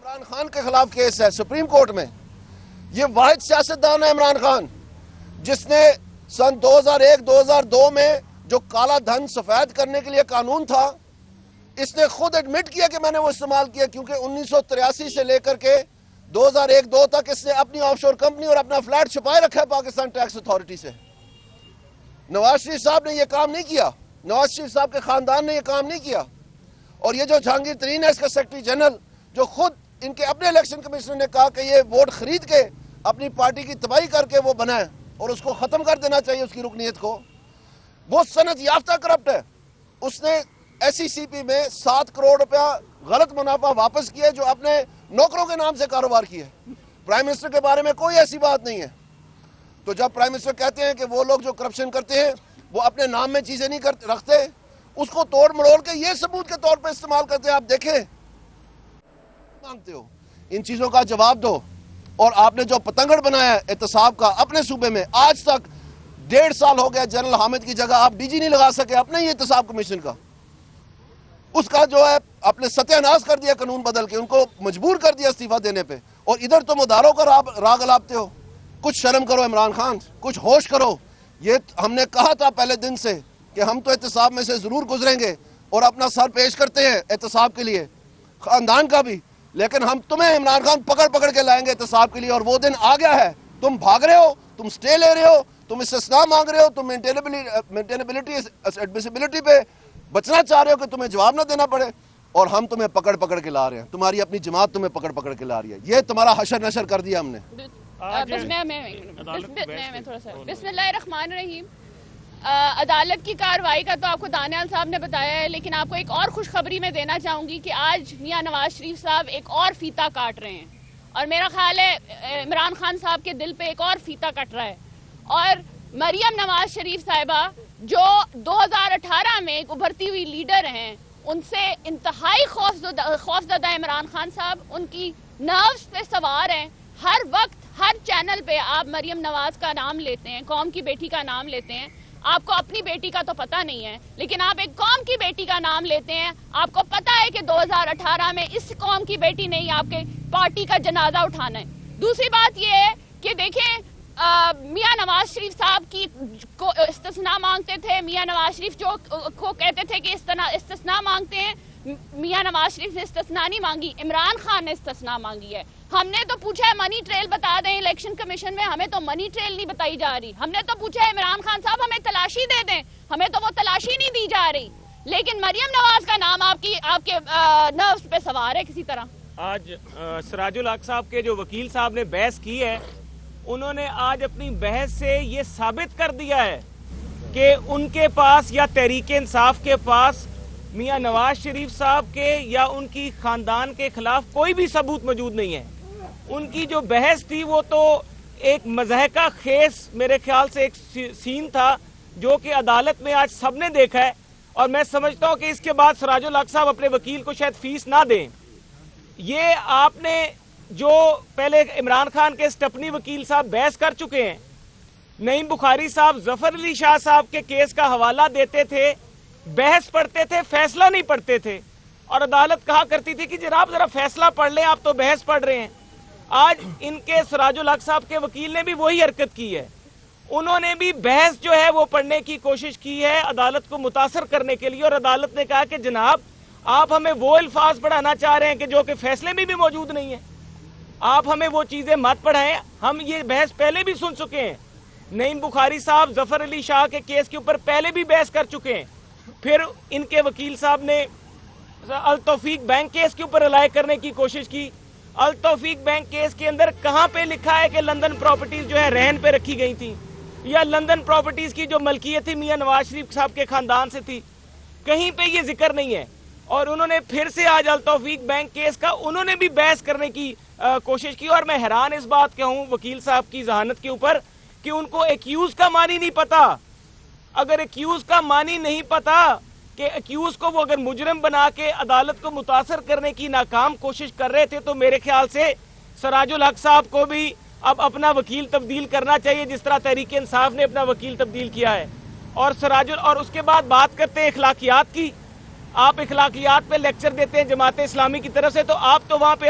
عمران خان کے خلاف کیس ہے سپریم کورٹ میں. یہ واحد سیاستدان ہے عمران خان جس نے سن 2001-2002 میں جو کالا دھن سفید کرنے کے لیے قانون تھا اس نے خود ایڈمٹ کیا کہ میں نے وہ استعمال کیا, کیونکہ 1983 سے لے کر کے 2001-2 تک اس نے اپنی آف شور کمپنی اور اپنا فلیٹ چھپائے رکھا ہے پاکستان ٹیکس اتھارٹی سے. نواز شریف صاحب نے یہ کام نہیں کیا, نواز شریف صاحب کے خاندان نے یہ کام نہیں کیا. اور یہ جو جہانگیر ترین ہے اس کا سیکرٹری جنرل جو خود ان کے اپنے الیکشن کمیشنر نے کہا کہ یہ ووٹ خرید کے اپنی پارٹی کی تباہی کر کے وہ بنا ہے اور اس کو ختم کر دینا چاہیے اس کی رکنیت کو, وہ سند یافتہ کرپٹ ہے. اس نے ایس سی سی پی میں 7 کروڑ روپیہ غلط منافع واپس کیا جو اپنے نوکروں کے نام سے کاروبار کیا ہے. پرائم منسٹر کے بارے میں کوئی ایسی بات نہیں ہے. تو جب پرائم منسٹر کہتے ہیں کہ وہ لوگ جو کرپشن کرتے ہیں وہ اپنے نام میں چیزیں نہیں رکھتے, اس کو توڑ مڑوڑ کے یہ ثبوت کے طور پہ استعمال کرتے ہیں. آپ دیکھیں مانگتے ہو ان چیزوں کا جواب دو. اور آپ نے جو پتنگڑ بنایا ہے احتساب کا اپنے صوبے میں, آج تک 1.5 سال ہو گیا جنرل حامد کی جگہ آپ ڈی جی نہیں لگا سکے اپنے ہی احتساب کمیشن کا. اس کا جو ہے اپنے ستیہ ناش کر دیا قانون بدل کے, ان کو مجبور کر دیا استعفیٰ دینے پہ. اور ادھر تم اداروں کا راگ الاپتے ہو. کچھ شرم کرو عمران خان, کچھ ہوش کرو. یہ ہم نے کہا تھا پہلے دن سے کہ ہم تو احتساب میں سے ضرور گزریں گے اور اپنا سر پیش کرتے ہیں احتساب کے لیے خاندان کا بھی, لیکن ہم تمہیں عمران خان پکڑ کے لائیں گے احتساب کے لیے. اور وہ دن آ گیا ہے. تم بھاگ رہے ہو, تم سٹے لے رہے ہو, تم استثناء مانگ رہے ہو, تم مینٹینیبلٹی ایڈمیسیبلٹی پہ بچنا چاہ رہے ہو کہ تمہیں جواب نہ دینا پڑے, اور ہم تمہیں پکڑ کے لا رہے ہیں. تمہاری اپنی جماعت تمہیں پکڑ کے لا رہی ہے. یہ تمہارا حشر نشر کر دیا ہم نے. بسم اللہ الرحمن الرحیم. عدالت کی کارروائی کا تو آپ کو دانیال صاحب نے بتایا ہے, لیکن آپ کو ایک اور خوشخبری میں دینا چاہوں گی کہ آج میاں نواز شریف صاحب ایک اور فیتا کاٹ رہے ہیں, اور میرا خیال ہے عمران خان صاحب کے دل پہ ایک اور فیتا کٹ رہا ہے. اور مریم نواز شریف صاحبہ جو 2018 میں ایک ابھرتی ہوئی لیڈر ہیں, ان سے انتہائی خوفزدہ عمران خان صاحب, ان کی نروز پہ سوار ہیں. ہر وقت ہر چینل پہ آپ مریم نواز کا نام لیتے ہیں, قوم کی بیٹی کا نام لیتے ہیں. آپ کو اپنی بیٹی کا تو پتہ نہیں ہے, لیکن آپ ایک قوم کی بیٹی کا نام لیتے ہیں. آپ کو پتہ ہے کہ 2018 میں اس قوم کی بیٹی نہیں آپ کے پارٹی کا جنازہ اٹھانا ہے. دوسری بات یہ ہے کہ دیکھیں میاں نواز شریف صاحب کی کو استثناء مانگتے تھے. میاں نواز شریف جو کو کہتے تھے کہ استثناء مانگتے ہیں, میاں نواز شریف نے استثناء نہیں مانگی, عمران خان نے استثناء مانگی ہے. ہم نے تو پوچھا ہے منی ٹریل بتا دیں الیکشن کمیشن میں, ہمیں تو منی ٹریل نہیں بتائی جا رہی. ہم نے تو پوچھا ہے عمران خان صاحب ہمیں تلاشی دے دیں, ہمیں تو وہ تلاشی نہیں دی جا رہی. لیکن مریم نواز کا نام آپ کے نروز پہ سوار ہے کسی طرح. آج سراج الحق صاحب کے جو وکیل صاحب نے بحث کی ہے, انہوں نے آج اپنی بحث سے یہ ثابت کر دیا ہے کہ ان کے پاس یا تحریک انصاف کے پاس میاں نواز شریف صاحب کے یا ان کی خاندان کے خلاف کوئی بھی ثبوت موجود نہیں ہے. ان کی جو بحث تھی وہ تو ایک مضحکہ خیز میرے خیال سے ایک سین تھا جو کہ عدالت میں آج سب نے دیکھا ہے. اور میں سمجھتا ہوں کہ اس کے بعد سراج الحق صاحب اپنے وکیل کو شاید فیس نہ دیں. یہ آپ نے جو پہلے عمران خان کے سٹپنی وکیل صاحب بحث کر چکے ہیں, نعیم بخاری صاحب ظفر علی شاہ صاحب کے کیس کا حوالہ دیتے تھے, بحث پڑھتے تھے, فیصلہ نہیں پڑھتے تھے, اور عدالت کہا کرتی تھی کہ جناب ذرا فیصلہ پڑھ لیں, آپ تو بحث پڑھ رہے ہیں. آج ان کے سراج الحق صاحب کے وکیل نے بھی وہی حرکت کی ہے. انہوں نے بھی بحث جو ہے وہ پڑھنے کی کوشش کی ہے عدالت کو متاثر کرنے کے لیے, اور عدالت نے کہا کہ جناب آپ ہمیں وہ الفاظ پڑھانا چاہ رہے ہیں کہ جو کہ فیصلے میں بھی موجود نہیں ہیں, آپ ہمیں وہ چیزیں مت پڑھائیں. ہم یہ بحث پہلے بھی سن چکے ہیں. نعیم بخاری صاحب ظفر علی شاہ کے کیس کے اوپر پہلے بھی بحث کر چکے ہیں. پھر ان کے وکیل صاحب نے التوفیق بینک کیس کے اوپر رلائے کرنے کی کوشش کی. التوفیق بینک کیس کے اندر کہاں پہ لکھا ہے کہ لندن پراپرٹیز جو ہے رہن پہ رکھی گئی تھی, یا لندن پراپرٹیز کی جو ملکیت تھی میاں نواز شریف صاحب کے خاندان سے تھی؟ کہیں پہ یہ ذکر نہیں ہے. اور انہوں نے پھر سے آج التوفیق بینک کیس کا انہوں نے بھی بحث کرنے کی کوشش کی. اور میں حیران اس بات کا ہوں وکیل صاحب کی ذہانت کے اوپر کہ ان کو ایکیوز کا معنی نہیں پتا. اگر ایکیوز کا معنی نہیں پتا کہ ایکیوز کو وہ اگر مجرم بنا کے عدالت کو متاثر کرنے کی ناکام کوشش کر رہے تھے, تو میرے خیال سے سراج الحق صاحب کو بھی اب اپنا وکیل تبدیل کرنا چاہیے جس طرح تحریک انصاف نے اپنا وکیل تبدیل کیا ہے. اور اس کے بعد بات کرتے ہیں اخلاقیات کی. آپ اخلاقیات پہ لیکچر دیتے ہیں جماعت اسلامی کی طرف سے, تو آپ تو وہاں پہ